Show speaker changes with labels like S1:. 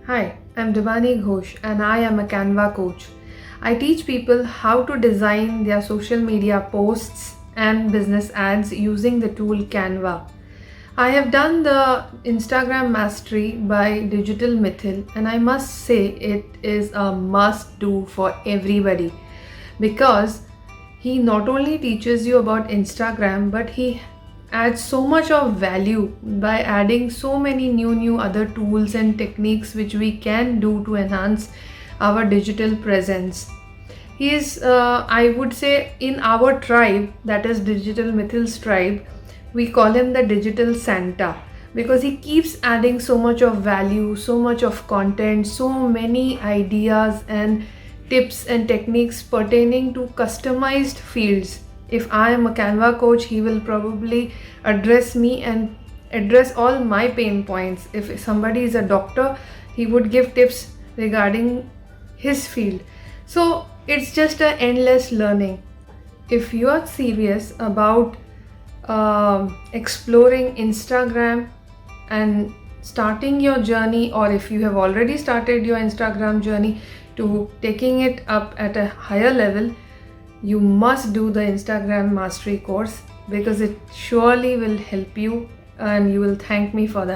S1: Hi, I'm Debani Ghosh and I am a Canva coach. I teach people how to design their social media posts and business ads using the tool Canva. I have done the Instagram mastery by Digital Mitthyl, and I must say it is a must do for everybody because he not only teaches you about Instagram, but he adds so much of value by adding so many new other tools and techniques which we can do to enhance our digital presence. He is, I would say, in our tribe, that is Digital Mithil's tribe, we call him the Digital Santa because he keeps adding so much of value, so much of content, so many ideas and tips and techniques pertaining to customized fields. If I am a Canva coach, he will probably address me and address all my pain points. If somebody is a doctor, he would give tips regarding his field. So it's just an endless learning. If you are serious about exploring Instagram and starting your journey, or if you have already started your Instagram journey to taking it up at a higher level, you must do the Instagram mastery course because it surely will help you and you will thank me for that.